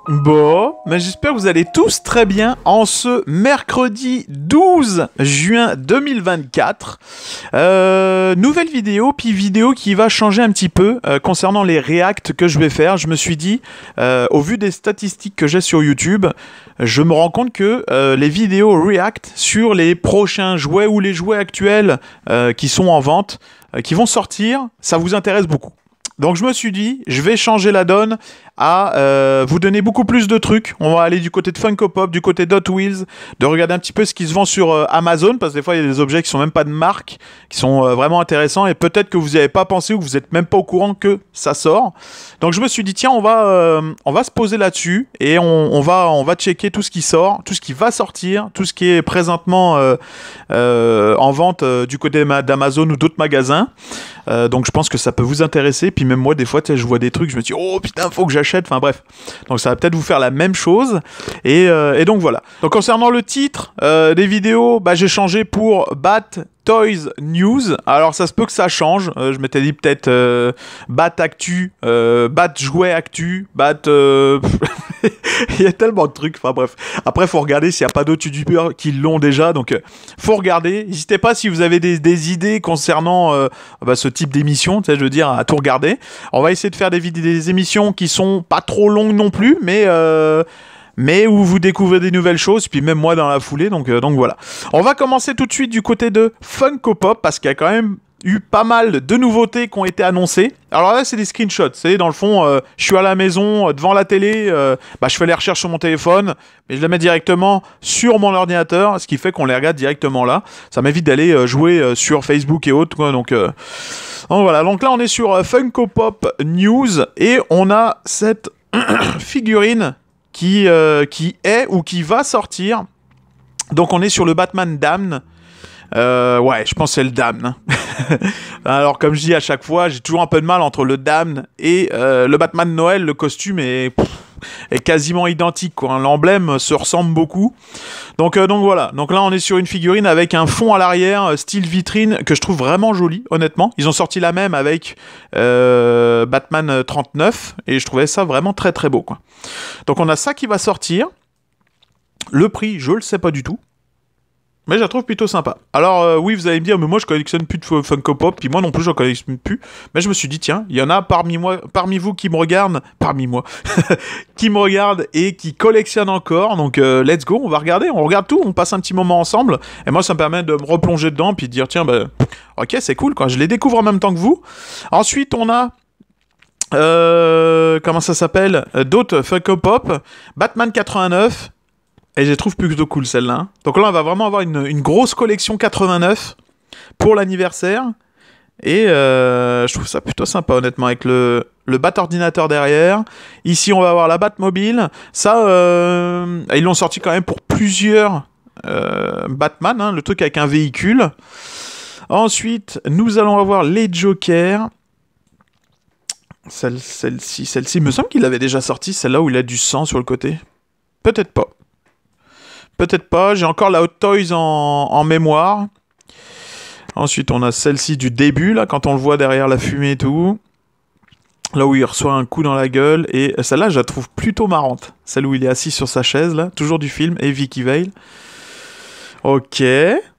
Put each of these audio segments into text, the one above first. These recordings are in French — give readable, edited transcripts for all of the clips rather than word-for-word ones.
Bon, mais j'espère que vous allez tous très bien en ce mercredi 12 juin 2024. Nouvelle vidéo, puis vidéo qui va changer un petit peu concernant les reacts que je vais faire. Je me suis dit, au vu des statistiques que j'ai sur YouTube, je me rends compte que les vidéos react sur les prochains jouets ou les jouets actuels qui sont en vente, qui vont sortir, ça vous intéresse beaucoup. Donc je me suis dit, je vais changer la donne à vous donner beaucoup plus de trucs. On va aller du côté de Funko Pop, du côté d'Hot Wheels, de regarder un petit peu ce qui se vend sur Amazon, parce que des fois il y a des objets qui sont même pas de marque, qui sont vraiment intéressants, et peut-être que vous n'y avez pas pensé ou que vous n'êtes même pas au courant que ça sort. Donc je me suis dit, tiens, on va se poser là-dessus, et on va checker tout ce qui sort, tout ce qui va sortir, tout ce qui est présentement en vente du côté d'Amazon ou d'autres magasins. Donc je pense que ça peut vous intéresser. Puis même moi des fois je vois des trucs, je me dis oh putain faut que j'achète, enfin bref, donc ça va peut-être vous faire la même chose et donc voilà. Donc concernant le titre des vidéos, j'ai changé pour Bat Toys News. Alors ça se peut que ça change, je m'étais dit peut-être Bat Actu, Bat Jouet Actu, Bat il y a tellement de trucs, enfin bref. Après faut regarder s'il n'y a pas d'autres youtubeurs qui l'ont déjà, donc faut regarder. N'hésitez pas si vous avez des idées concernant ce type d'émission, tu sais, je veux dire, à tout regarder. On va essayer de faire des émissions qui sont pas trop longues non plus, mais où vous découvrez des nouvelles choses, puis même moi dans la foulée, donc voilà. On va commencer tout de suite du côté de Funko Pop, parce qu'il y a quand même eu pas mal de nouveautés qui ont été annoncées. Alors là, c'est des screenshots, vous savez, dans le fond, je suis à la maison, devant la télé, je fais les recherches sur mon téléphone, mais je les mets directement sur mon ordinateur, ce qui fait qu'on les regarde directement là. Ça m'évite d'aller jouer sur Facebook et autres, quoi, donc voilà. Donc là, on est sur Funko Pop News, et on a cette figurine qui est ou qui va sortir. Donc on est sur le Batman Damned. Ouais, je pense que c'est le Damned. Alors comme je dis à chaque fois, j'ai toujours un peu de mal entre le Damned et le Batman de Noël. Le costume est quasiment identique, quoi. L'emblème se ressemble beaucoup. Donc voilà. Donc là on est sur une figurine avec un fond à l'arrière, style vitrine, que je trouve vraiment joli, honnêtement. Ils ont sorti la même avec Batman 39 et je trouvais ça vraiment très très beau, quoi. Donc on a ça qui va sortir. Le prix, je le sais pas du tout. Mais je la trouve plutôt sympa. Alors oui, vous allez me dire, mais moi je collectionne plus de Funko Pop, puis moi non plus je collectionne plus. Mais je me suis dit, tiens, il y en a parmi vous qui me regardent, qui me regardent et qui collectionnent encore. Donc let's go, on va regarder, on regarde tout, on passe un petit moment ensemble. Et moi ça me permet de me replonger dedans, puis de dire, tiens, ok, c'est cool, quoi. Je les découvre en même temps que vous. Ensuite, on a comment ça s'appelle, d'autres Funko Pop, Batman 89. Et je les trouve plutôt cool, celle-là. Hein. Donc là, on va vraiment avoir une grosse collection 89 pour l'anniversaire. Et je trouve ça plutôt sympa, honnêtement, avec le Bat ordinateur derrière. Ici, on va avoir la Batmobile. Ça, ils l'ont sorti quand même pour plusieurs Batman, hein, le truc avec un véhicule. Ensuite, nous allons avoir les Jokers. Celle-ci, il me semble qu'il l'avait déjà sorti, celle-là où il a du sang sur le côté. Peut-être pas. Peut-être pas, j'ai encore la Hot Toys en mémoire. Ensuite, on a celle-ci du début, là, quand on le voit derrière la fumée et tout. Là où il reçoit un coup dans la gueule. Et celle-là, je la trouve plutôt marrante. Celle où il est assis sur sa chaise, là. Toujours du film, et Vicky Vale. Ok.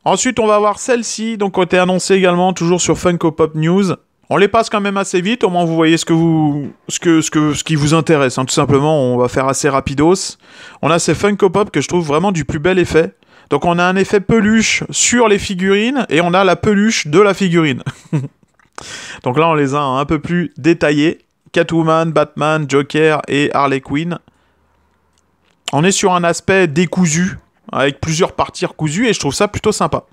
Ensuite, on va voir celle-ci, donc qui a été annoncée également, toujours sur Funko Pop News. On les passe quand même assez vite, au moins vous voyez ce qui vous intéresse, hein. Tout simplement, on va faire assez rapidos. On a ces Funko Pop que je trouve vraiment du plus bel effet. Donc on a un effet peluche sur les figurines, et on a la peluche de la figurine. Donc là, on les a un peu plus détaillés. Catwoman, Batman, Joker et Harley Quinn. On est sur un aspect décousu, avec plusieurs parties recousues, et je trouve ça plutôt sympa.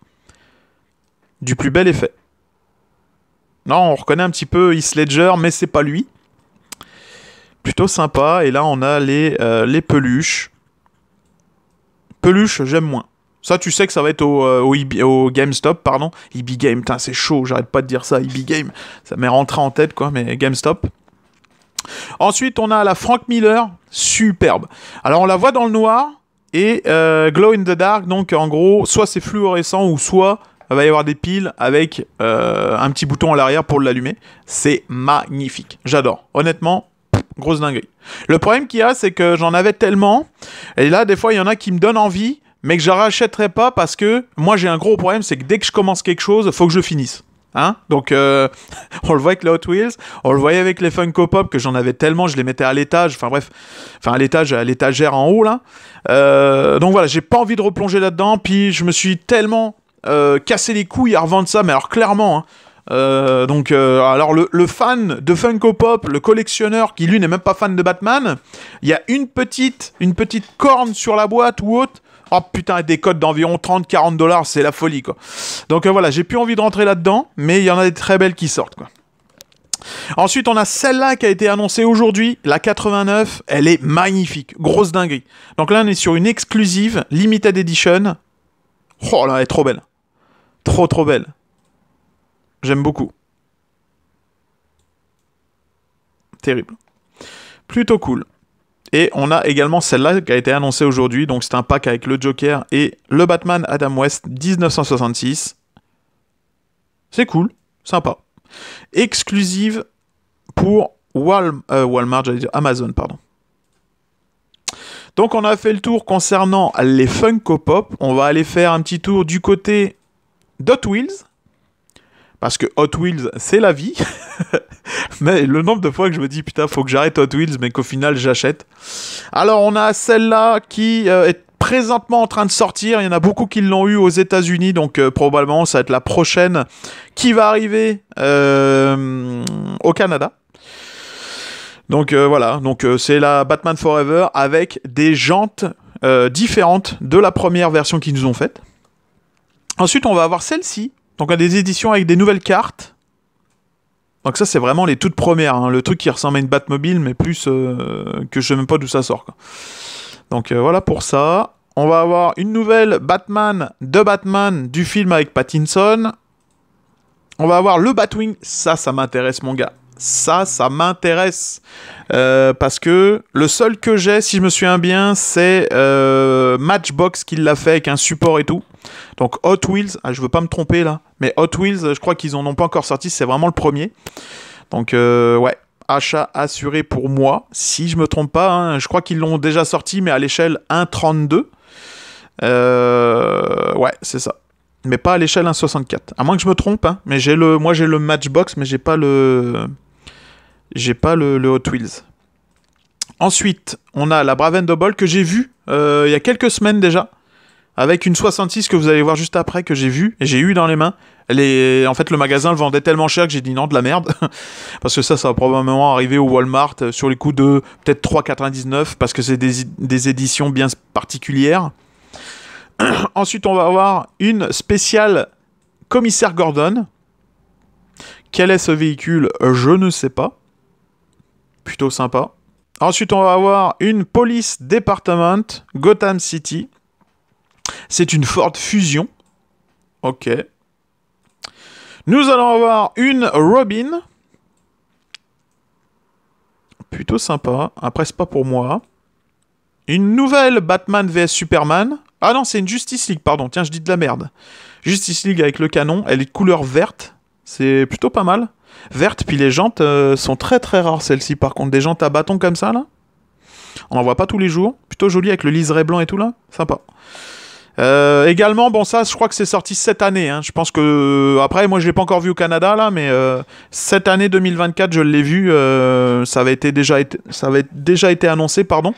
Du plus bel effet. Non, on reconnaît un petit peu Heath Ledger, mais c'est pas lui. Plutôt sympa. Et là, on a les peluches. Peluches, j'aime moins. Ça, tu sais que ça va être au GameStop, pardon. EB Game, putain, c'est chaud, j'arrête pas de dire ça, EB Game. Ça m'est rentré en tête, quoi, mais GameStop. Ensuite, on a la Frank Miller, superbe. Alors, on la voit dans le noir et glow in the dark. Donc, en gros, soit c'est fluorescent ou soit il va y avoir des piles avec un petit bouton à l'arrière pour l'allumer. C'est magnifique. J'adore. Honnêtement, Grosse dinguerie. Le problème qu'il y a, c'est que j'en avais tellement, et là, des fois, il y en a qui me donnent envie, mais que je rachèterai pas parce que moi, j'ai un gros problème, c'est que dès que je commence quelque chose, il faut que je finisse. Hein, donc on le voit avec les Hot Wheels, on le voyait avec les Funko Pop que j'en avais tellement, je les mettais à l'étage, enfin bref, à l'étagère en haut là. Donc voilà, j'ai pas envie de replonger là-dedans, puis je me suis tellement cassé les couilles à revendre ça, mais alors clairement. Hein, alors le fan de Funko Pop, le collectionneur qui lui n'est même pas fan de Batman, il y a une petite corne sur la boîte ou autre. Oh putain, des codes d'environ 30-40 $, c'est la folie quoi. Donc voilà, j'ai plus envie de rentrer là-dedans, mais il y en a des très belles qui sortent quoi. Ensuite, on a celle-là qui a été annoncée aujourd'hui, la 89, elle est magnifique, grosse dinguerie. Donc là, on est sur une exclusive, limited edition. Oh là, elle est trop belle. Trop belle. J'aime beaucoup. Terrible. Plutôt cool. Et on a également celle-là qui a été annoncée aujourd'hui. Donc c'est un pack avec le Joker et le Batman Adam West 1966. C'est cool. Sympa. Exclusive pour Walmart, j'allais dire Amazon, pardon. Donc on a fait le tour concernant les Funko Pop. On va aller faire un petit tour du côté d'Hot Wheels. Parce que Hot Wheels, c'est la vie. Mais le nombre de fois que je me dis, putain, faut que j'arrête Hot Wheels, mais qu'au final, j'achète. Alors, on a celle-là qui est présentement en train de sortir. Il y en a beaucoup qui l'ont eu aux États-Unis, donc probablement, ça va être la prochaine qui va arriver au Canada. Donc, voilà. Donc, c'est la Batman Forever avec des jantes différentes de la première version qu'ils nous ont faite. Ensuite, on va avoir celle-ci. Donc, on a des éditions avec des nouvelles cartes. Donc ça, c'est vraiment les toutes premières. Hein. Le truc qui ressemble à une Batmobile, mais plus que je sais même pas d'où ça sort. Quoi. Donc voilà pour ça. On va avoir une nouvelle Batman de Batman du film avec Pattinson. On va avoir le Batwing. Ça m'intéresse, mon gars. Ça m'intéresse. Parce que le seul que j'ai, si je me souviens bien, c'est Matchbox qui l'a fait avec un support et tout. Donc Hot Wheels, je veux pas me tromper là, mais Hot Wheels, je crois qu'ils en ont pas encore sorti, c'est vraiment le premier. Donc ouais, achat assuré pour moi, si je me trompe pas, hein, je crois qu'ils l'ont déjà sorti, mais à l'échelle 1.32. Ouais, c'est ça. Mais pas à l'échelle 1.64. À moins que je me trompe, hein, mais moi j'ai le Matchbox, mais j'ai pas le Hot Wheels. Ensuite, on a la Brave and Double que j'ai vue il y a quelques semaines déjà. Avec une 66 que vous allez voir juste après, que j'ai vu, et j'ai eu dans les mains. En fait, le magasin le vendait tellement cher que j'ai dit non, de la merde. Parce que ça va probablement arriver au Walmart sur les coups de peut-être 3,99, parce que c'est des éditions bien particulières. Ensuite, on va avoir une spéciale Commissaire Gordon. Quel est ce véhicule? Je ne sais pas. Plutôt sympa. Ensuite, on va avoir une Police Department Gotham City. C'est une Ford Fusion. Ok. Nous allons avoir une Robin. Plutôt sympa. Après, c'est pas pour moi. Une nouvelle Batman vs Superman. Ah non, c'est une Justice League, pardon. Tiens, je dis de la merde. Justice League avec le canon. Elle est de couleur verte. C'est plutôt pas mal. Verte, puis les jantes sont très très rares, celles-ci. Par contre, des jantes à bâton comme ça, là. On n'en voit pas tous les jours. Plutôt joli avec le liseré blanc et tout, là. Sympa. Également, bon ça, je crois que c'est sorti cette année. Hein. Je pense que après, moi, je l'ai pas encore vu au Canada là, mais cette année 2024, je l'ai vu. Ça avait déjà été annoncé, pardon.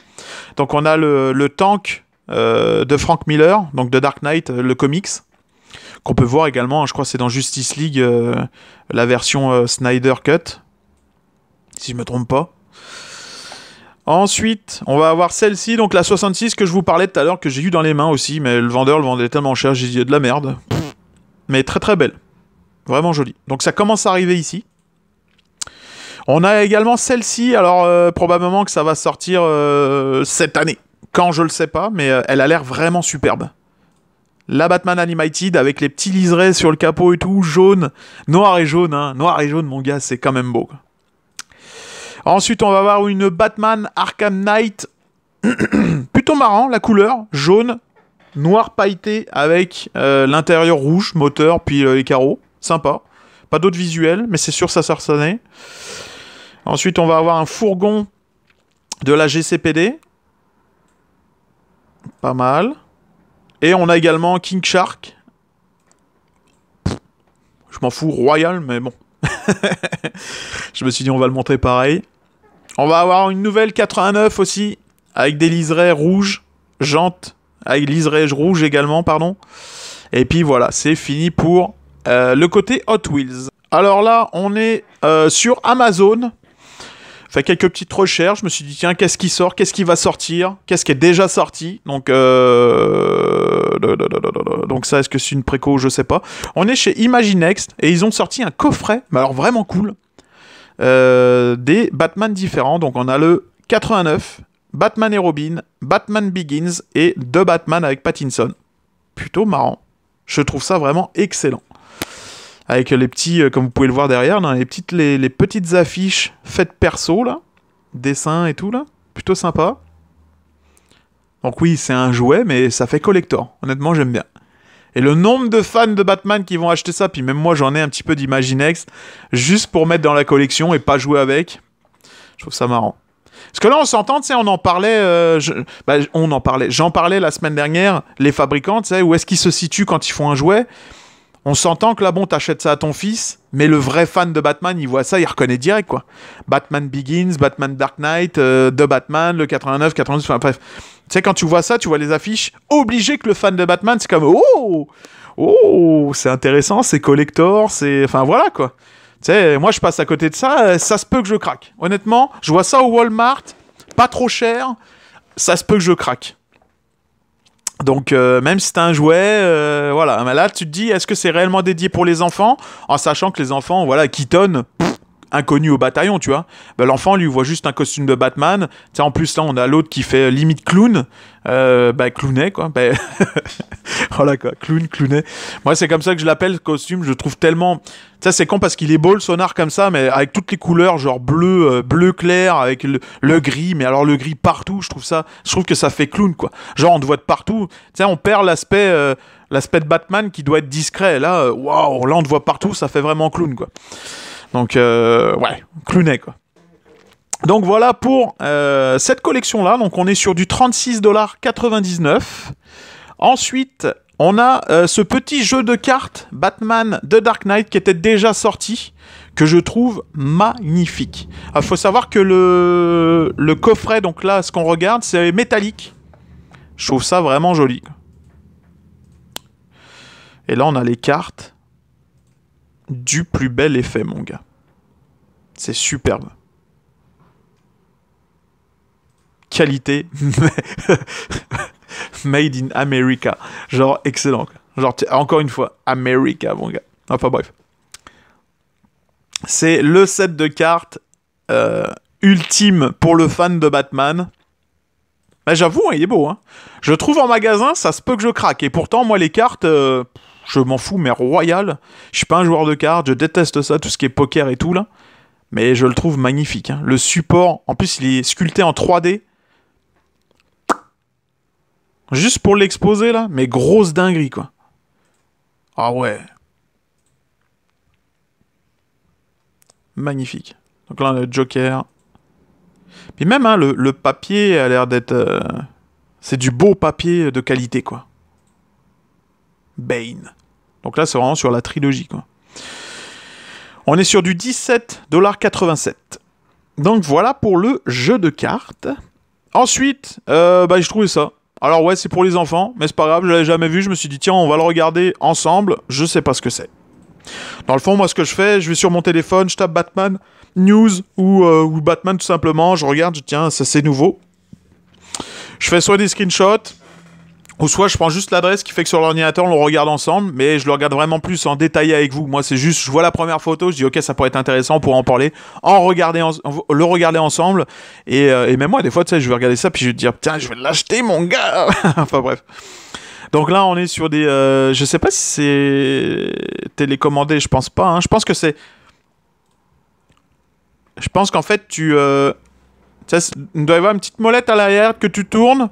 Donc on a le tank de Frank Miller, donc de Dark Knight, le comics, qu'on peut voir également. Je crois que c'est dans Justice League, la version Snyder Cut, si je me trompe pas. Ensuite, on va avoir celle-ci, donc la 66 que je vous parlais tout à l'heure, que j'ai eu dans les mains aussi, mais le vendeur le vendait tellement cher, j'ai dit de la merde. Mais très très belle. Vraiment jolie. Donc ça commence à arriver ici. On a également celle-ci, alors probablement que ça va sortir cette année. Quand, je le sais pas, mais elle a l'air vraiment superbe. La Batman Animated avec les petits liserés sur le capot et tout, jaune, noir et jaune, hein. Noir et jaune, mon gars, c'est quand même beau, quoi. Ensuite, on va avoir une Batman Arkham Knight. Plutôt marrant, la couleur. Jaune, noir pailleté avec l'intérieur rouge, moteur, puis les carreaux. Sympa. Pas d'autres visuels, mais c'est sûr ça sort cette année. Ensuite, on va avoir un fourgon de la GCPD. Pas mal. Et on a également King Shark. Je m'en fous, Royal, mais bon. Je me suis dit, on va le montrer pareil. On va avoir une nouvelle 89 aussi, avec des liserés rouges, jantes, avec liserés rouges également, pardon. Et puis voilà, c'est fini pour le côté Hot Wheels. Alors là, on est sur Amazon. Fait quelques petites recherches, je me suis dit, tiens, qu'est-ce qui sort, qu'est-ce qui va sortir, qu'est-ce qui est déjà sorti. Donc ça, est-ce que c'est une préco, je sais pas. On est chez Imaginext, et ils ont sorti un coffret, mais alors vraiment cool, des Batman différents. Donc on a le 89, Batman et Robin, Batman Begins, et deux Batman avec Pattinson. Plutôt marrant. Je trouve ça vraiment excellent. Avec les petits, comme vous pouvez le voir derrière, dans les petites affiches faites perso, là. Dessins et tout, là. Plutôt sympa. Donc oui, c'est un jouet, mais ça fait collector. Honnêtement, j'aime bien. Et le nombre de fans de Batman qui vont acheter ça, puis même moi, j'en ai un petit peu d'Imaginext, juste pour mettre dans la collection et pas jouer avec. Je trouve ça marrant. Parce que là, on s'entend, tu sais, on en parlait, j'en parlais la semaine dernière, les fabricants, tu sais, où est-ce qu'ils se situent quand ils font un jouet. On s'entend que là, bon, t'achètes ça à ton fils, mais le vrai fan de Batman, il voit ça, il reconnaît direct, quoi. Batman Begins, Batman Dark Knight, The Batman, le 89, 92, enfin bref. Tu sais, quand tu vois ça, tu vois les affiches, obligé que le fan de Batman, c'est comme, oh, c'est intéressant, c'est collector, c'est... Enfin, voilà, quoi. Tu sais, moi, je passe à côté de ça, ça se peut que je craque. Honnêtement, je vois ça au Walmart, pas trop cher, ça se peut que je craque. Donc, même si c'est un jouet, voilà. Mais là, tu te dis, est-ce que c'est réellement dédié pour les enfants? En sachant que les enfants, voilà, Keaton, inconnu au bataillon, tu vois. Ben, l'enfant, lui, voit juste un costume de Batman. Tu sais, en plus, là, on a l'autre qui fait limite clown. Clownet, quoi. Voilà, quoi. Clownet. Moi, c'est comme ça que je l'appelle, ce costume. Je trouve tellement... Tu sais, c'est con parce qu'il est beau, le sonar, comme ça, mais avec toutes les couleurs, genre bleu clair, avec le gris, mais alors le gris partout, je trouve que ça fait clown, quoi. Genre, on te voit de partout. Tu sais, on perd l'aspect de Batman qui doit être discret. Là, waouh, là, on te voit partout, ça fait vraiment clown, quoi. Donc, ouais, clownet, quoi. Donc, voilà pour cette collection-là. Donc, on est sur du 36,99 $. Ensuite, on a ce petit jeu de cartes Batman The Dark Knight qui était déjà sorti, que je trouve magnifique. Il faut savoir que le coffret, donc là, ce qu'on regarde, c'est métallique. Je trouve ça vraiment joli. Et là, on a les cartes du plus bel effet, mon gars. C'est superbe. Qualité made in America. Genre, excellent. Genre, encore une fois, America, mon gars. Enfin, bref. C'est le set de cartes ultime pour le fan de Batman. Bah, j'avoue, hein, il est beau. Hein. Je trouve en magasin, ça se peut que je craque. Et pourtant, moi, les cartes, je m'en fous, mais royal. Je suis pas un joueur de cartes, je déteste ça, tout ce qui est poker et tout, là. Mais je le trouve magnifique. Hein. Le support, en plus, il est sculpté en 3D. Juste pour l'exposer, là. Mais grosse dinguerie, quoi. Ah ouais. Magnifique. Donc là, on a le Joker. Puis même, hein, le papier a l'air d'être... c'est du beau papier de qualité, quoi. Bane. Donc là, c'est vraiment sur la trilogie, quoi. On est sur du 17,87 $. Donc voilà pour le jeu de cartes. Ensuite, je trouvais ça. Alors ouais, c'est pour les enfants, mais c'est pas grave, je l'avais jamais vu. Je me suis dit, tiens, on va le regarder ensemble. Je sais pas ce que c'est. Dans le fond, moi, ce que je fais, je vais sur mon téléphone, je tape Batman News ou Batman tout simplement. Je regarde, tiens, ça c'est nouveau. Je fais soit des screenshots, ou soit je prends juste l'adresse qui fait que sur l'ordinateur, on le regarde ensemble, mais je le regarde vraiment plus en détail avec vous. Moi, c'est juste, je vois la première photo, je dis, ok, ça pourrait être intéressant pour en parler, le regarder ensemble, et même moi, des fois, tu sais, je vais regarder ça, puis je vais te dire, tiens, je vais l'acheter, mon gars. Enfin, bref. Donc là, on est sur des... je sais pas si c'est télécommandé, je pense pas. Hein. Je pense que c'est... Je pense qu'en fait, il doit y avoir une petite molette à l'arrière que tu tournes,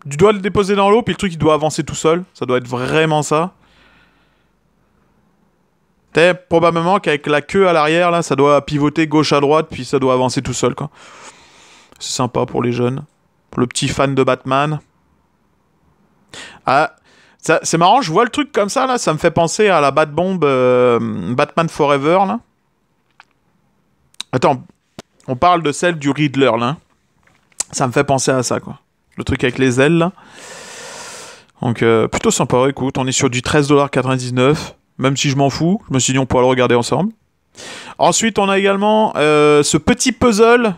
tu dois le déposer dans l'eau, puis le truc, il doit avancer tout seul. Ça doit être vraiment ça. T'es probablement qu'avec la queue à l'arrière, là, ça doit pivoter gauche à droite, puis ça doit avancer tout seul, quoi. C'est sympa pour les jeunes. Pour le petit fan de Batman. Ah, c'est marrant, je vois le truc comme ça, là. Ça me fait penser à la Bat-Bomb Batman Forever, là. Attends, on parle de celle du Riddler, là. Ça me fait penser à ça, quoi. Le truc avec les ailes, là. Donc, plutôt sympa, écoute. On est sur du 13,99$. Même si je m'en fous. Je me suis dit, on pourra le regarder ensemble. Ensuite, on a également ce petit puzzle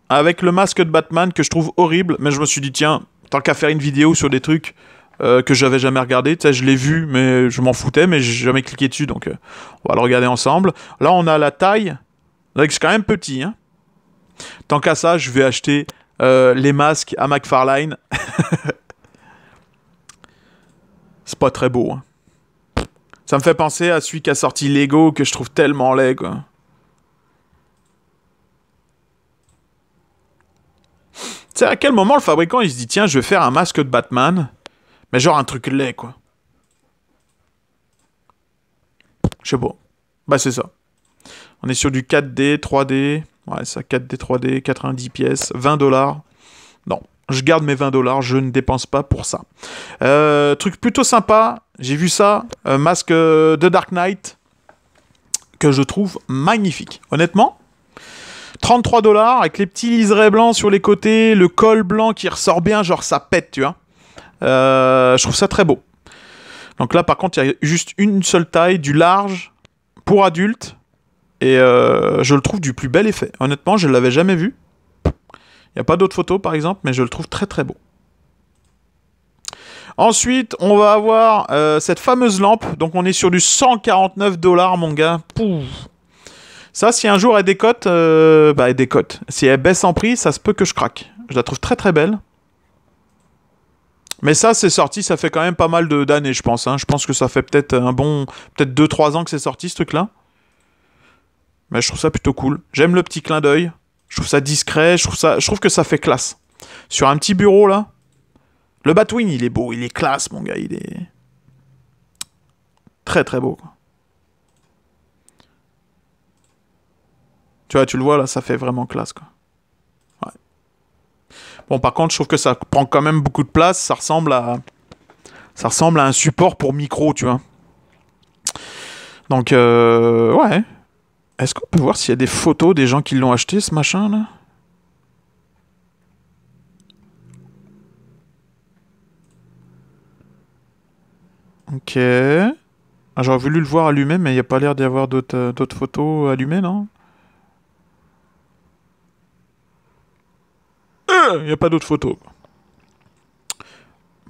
avec le masque de Batman que je trouve horrible. Mais je me suis dit, tiens, tant qu'à faire une vidéo sur des trucs que j'avais jamais regardé. Tu sais, je l'ai vu, mais je m'en foutais, mais j'ai jamais cliqué dessus. Donc, on va le regarder ensemble. Là, on a la taille. Là, c'est quand même petit, hein. Tant qu'à ça, je vais acheter les masques à McFarlane. C'est pas très beau, hein. Ça me fait penser à celui qui a sorti Lego, que je trouve tellement laid, quoi. Tu sais, à quel moment le fabricant, il se dit, tiens, je vais faire un masque de Batman, mais genre un truc laid, quoi. Je sais pas. Bah, c'est ça. On est sur du 4D, 3D. Ouais, ça, 4D, 3D, 90 pièces, 20$. Non, je garde mes 20$, je ne dépense pas pour ça. Truc plutôt sympa, j'ai vu ça, masque de Dark Knight, que je trouve magnifique. Honnêtement, 33$ avec les petits liserés blancs sur les côtés, le col blanc qui ressort bien, genre ça pète, tu vois. Je trouve ça très beau. Donc là, par contre, il y a juste une seule taille, du large, pour adultes, et je le trouve du plus bel effet. Honnêtement, je ne l'avais jamais vu. Il n'y a pas d'autres photos, par exemple, mais je le trouve très très beau. Ensuite, on va avoir cette fameuse lampe. Donc, on est sur du 149$, mon gars. Pouf. Ça, si un jour elle décote, elle décote. Si elle baisse en prix, ça se peut que je craque. Je la trouve très très belle. Mais ça, c'est sorti, ça fait quand même pas mal d'années, je pense. Hein. Je pense que ça fait peut-être un bon... Peut-être 2-3 ans que c'est sorti, ce truc-là. Mais je trouve ça plutôt cool. J'aime le petit clin d'œil. Je trouve ça discret, je trouve que ça fait classe. Sur un petit bureau, là, le Batwing, il est beau, il est classe, mon gars, il est... Très, très beau, quoi. Tu vois, tu le vois, là, ça fait vraiment classe, quoi. Ouais. Bon, par contre, je trouve que ça prend quand même beaucoup de place, ça ressemble à un support pour micro, tu vois. Donc, ouais. Est-ce qu'on peut voir s'il y a des photos des gens qui l'ont acheté, ce machin-là? Ok. Ah, j'aurais voulu le voir allumé, mais il n'y a pas l'air d'y avoir d'autres photos allumées, non? Il n'y a pas d'autres photos.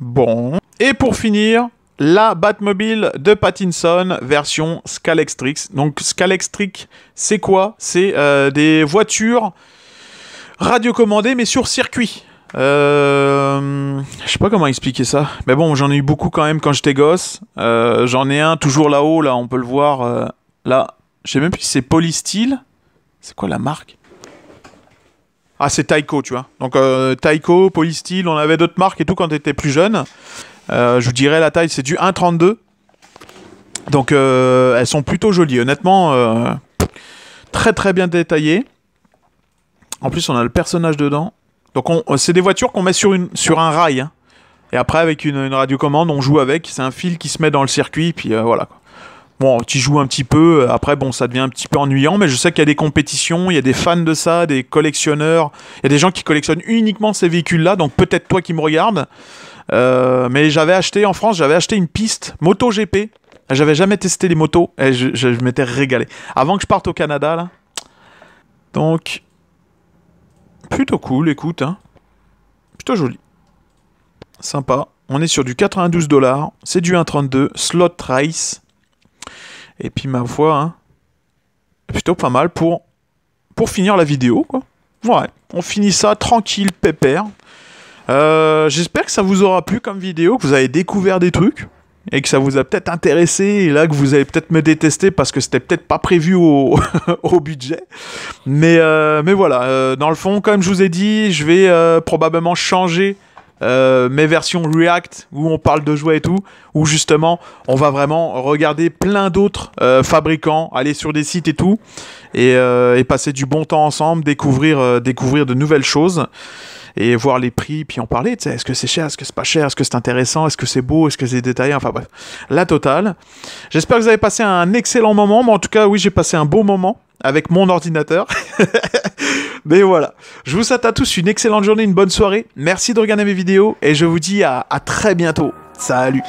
Bon. Et pour finir... la Batmobile de Pattinson, version Scalextric. Donc Scalextric, c'est quoi? C'est des voitures radiocommandées, mais sur circuit. Je sais pas comment expliquer ça. Mais bon, j'en ai eu beaucoup quand même quand j'étais gosse. J'en ai un toujours là-haut, là, on peut le voir. Là, je sais même plus si c'est Polystyle. C'est quoi la marque? Ah, c'est Tyco, tu vois. Donc Tyco, Polystyle, on avait d'autres marques et tout quand t'étais plus jeune. Je vous dirais la taille, c'est du 1,32. Donc elles sont plutôt jolies. Honnêtement, très très bien détaillées. En plus, on a le personnage dedans. Donc c'est des voitures qu'on met sur un rail. Hein. Et après, avec une radiocommande, on joue avec. C'est un fil qui se met dans le circuit. Puis voilà. Bon, tu joues un petit peu. Après, bon, ça devient un petit peu ennuyant. Mais je sais qu'il y a des compétitions. Il y a des fans de ça, des collectionneurs. Il y a des gens qui collectionnent uniquement ces véhicules-là. Donc peut-être toi qui me regardes. Mais j'avais acheté en France, j'avais acheté une piste MotoGP. J'avais jamais testé les motos et je m'étais régalé. Avant que je parte au Canada, là. Donc, plutôt cool, écoute. Hein. Plutôt joli. Sympa. On est sur du 92$. C'est du 1,32. Slot Race. Et puis, ma foi, hein, plutôt pas mal pour finir la vidéo, quoi. Ouais, on finit ça tranquille, pépère. J'espère que ça vous aura plu comme vidéo, que vous avez découvert des trucs et que ça vous a peut-être intéressé et là que vous allez peut-être me détester parce que c'était peut-être pas prévu au budget. Mais voilà, dans le fond, comme je vous ai dit, je vais probablement changer mes versions React où on parle de jouets et tout, où justement on va vraiment regarder plein d'autres fabricants, aller sur des sites et tout, et passer du bon temps ensemble, découvrir de nouvelles choses. Et voir les prix, puis en parler, tu sais, est-ce que c'est cher, est-ce que c'est pas cher, est-ce que c'est intéressant, est-ce que c'est beau, est-ce que c'est détaillé, enfin bref, la totale. J'espère que vous avez passé un excellent moment, mais en tout cas, oui, j'ai passé un beau moment avec mon ordinateur. Mais voilà, je vous souhaite à tous une excellente journée, une bonne soirée, merci de regarder mes vidéos, et je vous dis à très bientôt, salut.